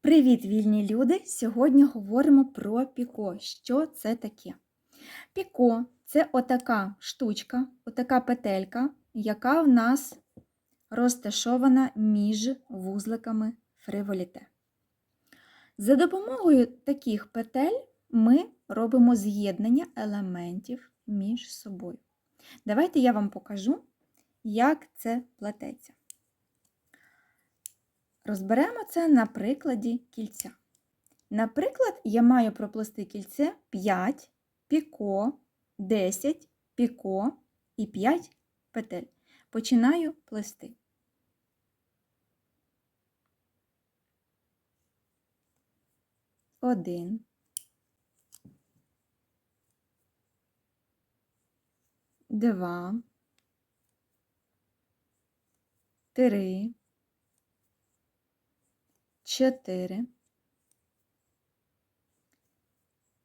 Привіт, вільні люди! Сьогодні говоримо про піко. Що це таке? Піко – це отака штучка, отака петелька, яка в нас розташована між вузликами фриволіте. За допомогою таких петель ми робимо з'єднання елементів між собою. Давайте я вам покажу, як це плететься. Розберемо це на прикладі кільця. Наприклад, я маю проплести кільце 5, піко, 10, піко і 5 петель. Починаю плести. Один. Два. 3. 4.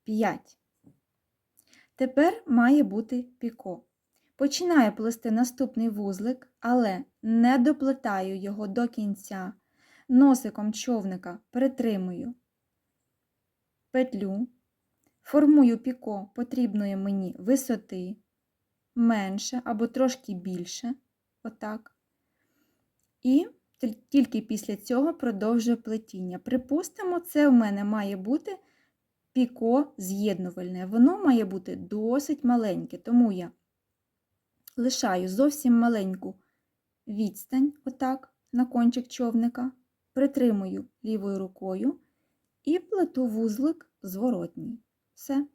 5. Тепер має бути піко. Починаю плести наступний вузлик, але не доплетаю його до кінця. Носиком човника притримую петлю, формую піко потрібної мені висоти, менше або трошки більше, отак. І тільки після цього продовжую плетіння. Припустимо, це в мене має бути піко з'єднувальне. Воно має бути досить маленьке, тому я лишаю зовсім маленьку відстань, отак, на кончик човника, притримую лівою рукою і плету вузлик зворотній. Все.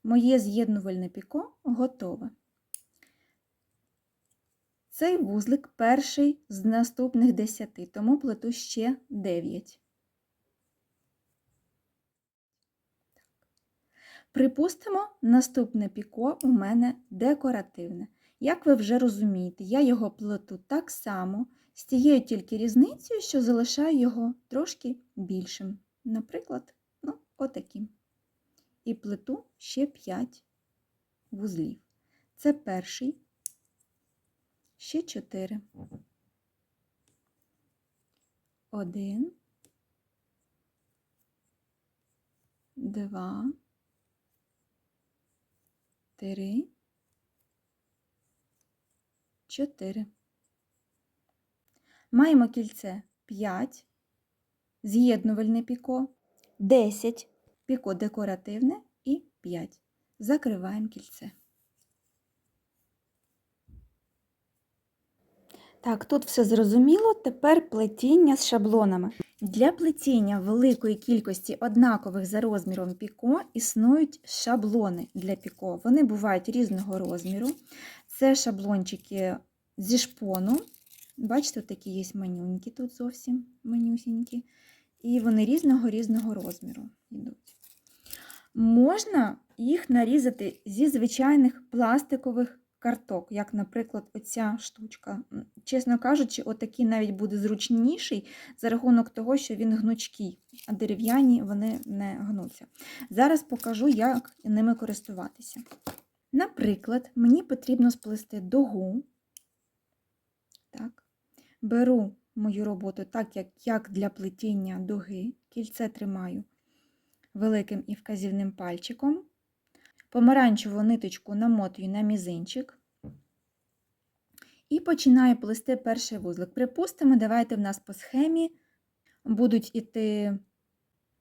Моє з'єднувальне піко готове. Цей вузлик перший з наступних 10, тому плету ще 9. Припустимо, наступне піко у мене декоративне. Як ви вже розумієте, я його плету так само, з тією тільки різницею, що залишаю його трошки більшим. Наприклад, отаким. І плету ще 5 вузлів. Це перший, ще 4. 1, 2, 3, 4. Маємо кільце 5, з'єднувальне піко, 10, піко декоративне і 5. Закриваємо кільце. Так, тут все зрозуміло, тепер плетіння з шаблонами. Для плетіння великої кількості однакових за розміром піко існують шаблони для піко. Вони бувають різного розміру. Це шаблончики зі шпону. Бачите, такі є манюнькі тут зовсім манюсінькі. І вони різного розміру йдуть. Можна їх нарізати зі звичайних пластикових карток, як, наприклад, оця штучка. Чесно кажучи, отакий навіть буде зручніший за рахунок того, що він гнучкий, а дерев'яні вони не гнуться. Зараз покажу, як ними користуватися. Наприклад, мені потрібно сплести дугу. Так. Беру мою роботу так, як для плетіння дуги. Кільце тримаю великим і вказівним пальчиком. Помаранчеву ниточку намотую на мізинчик і починаю плести перший вузлик. Припустимо, давайте в нас по схемі будуть іти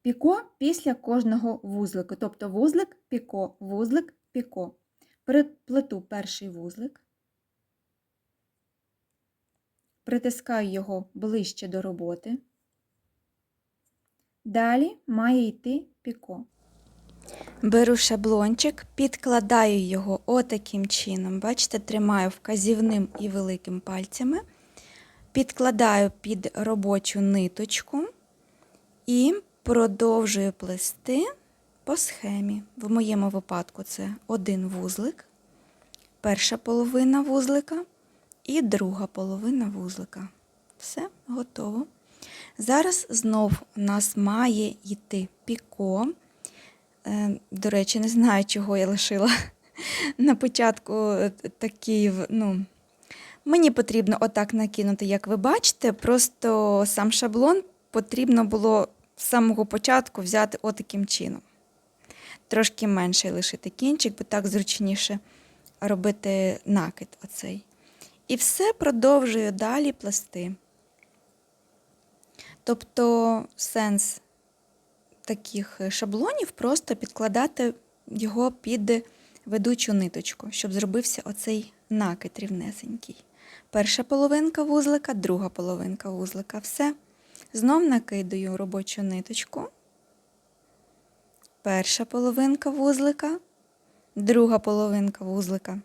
піко після кожного вузлику. Тобто вузлик, піко, вузлик, піко. Плету перший вузлик, притискаю його ближче до роботи. Далі має йти піко. Беру шаблончик, підкладаю його отаким чином. Бачите, тримаю вказівним і великим пальцями. Підкладаю під робочу ниточку і продовжую плести по схемі. В моєму випадку це один вузлик, перша половина вузлика і друга половина вузлика. Все, готово. Зараз знов у нас має йти піко. До речі, не знаю, чого я лишила на початку такий, мені потрібно отак накинути, як ви бачите, просто сам шаблон потрібно було з самого початку взяти отаким чином. Трошки менший лишити кінчик, бо так зручніше робити накид оцей. І все продовжую далі плести. Тобто сенс таких шаблонів просто підкладати його під ведучу ниточку, щоб зробився оцей накид рівнесенький. Перша половинка вузлика, друга половинка вузлика. Все. Знов накидаю робочу ниточку. Перша половинка вузлика, друга половинка вузлика.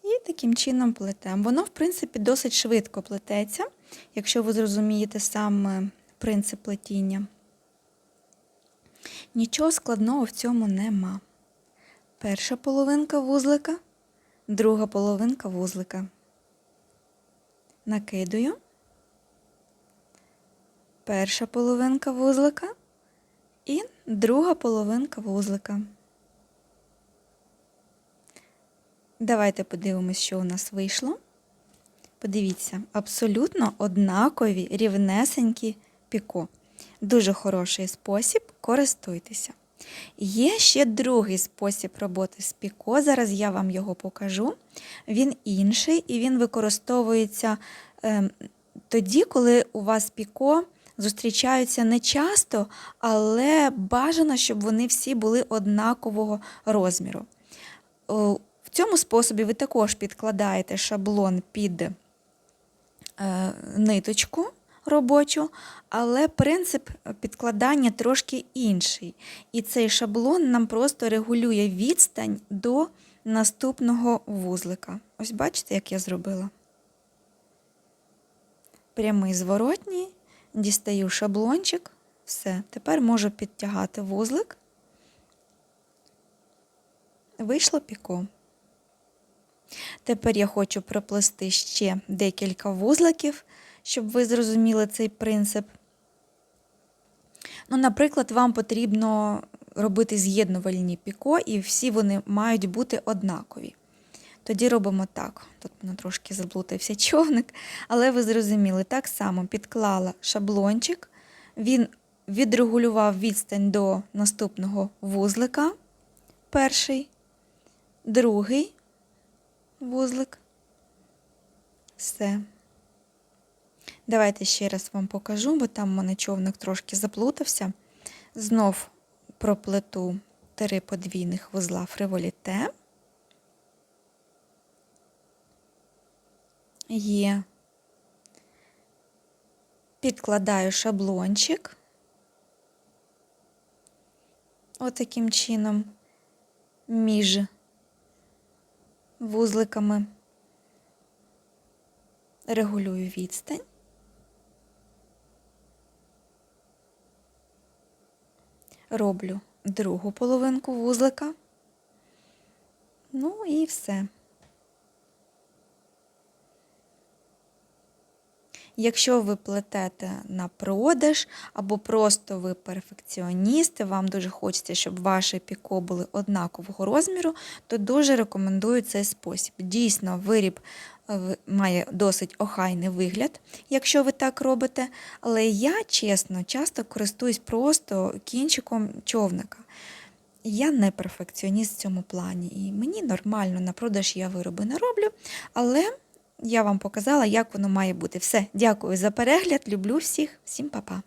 І таким чином плетемо. Воно, в принципі, досить швидко плететься, якщо ви зрозумієте сам принцип плетіння. Нічого складного в цьому нема. Перша половинка вузлика, друга половинка вузлика. Накидаю. Перша половинка вузлика і друга половинка вузлика. Давайте подивимось, що у нас вийшло. Подивіться, абсолютно однакові, рівнесенькі піко. Дуже хороший спосіб, користуйтеся. Є ще другий спосіб роботи з піко, зараз я вам його покажу. Він інший і він використовується тоді, коли у вас піко зустрічаються не часто, але бажано, щоб вони всі були однакового розміру. В цьому способі ви також підкладаєте шаблон під ниточку робочу, але принцип підкладання трошки інший. І цей шаблон нам просто регулює відстань до наступного вузлика. Ось бачите, як я зробила? Прямий зворотній, дістаю шаблончик, все. Тепер можу підтягати вузлик. Вийшло піко. Тепер я хочу проплести ще декілька вузликів, щоб ви зрозуміли цей принцип. Ну, наприклад, вам потрібно робити з'єднувальні піко, і всі вони мають бути однакові. Тоді робимо так. Тут мене трошки заплутався човник, але ви зрозуміли. Так само підклала шаблончик, він відрегулював відстань до наступного вузлика. Перший, другий вузлик. Все. Давайте ще раз вам покажу, бо там у мене човник трошки заплутався. Знов проплету 3 подвійних вузла фриволіте. Є. Підкладаю шаблончик. Отаким чином між вузликами. Регулюю відстань. Роблю другу половинку вузлика. Ну і все. Якщо ви плетете на продаж, або просто ви перфекціоністи, вам дуже хочеться, щоб ваші піко були однакового розміру, то дуже рекомендую цей спосіб. Дійсно, виріб має досить охайний вигляд, якщо ви так робите, але я, чесно, часто користуюсь просто кінчиком човника. Я не перфекціоніст в цьому плані, і мені нормально, на продаж я вироби не роблю, але я вам показала, як воно має бути. Все, дякую за перегляд, люблю всіх, всім па-па.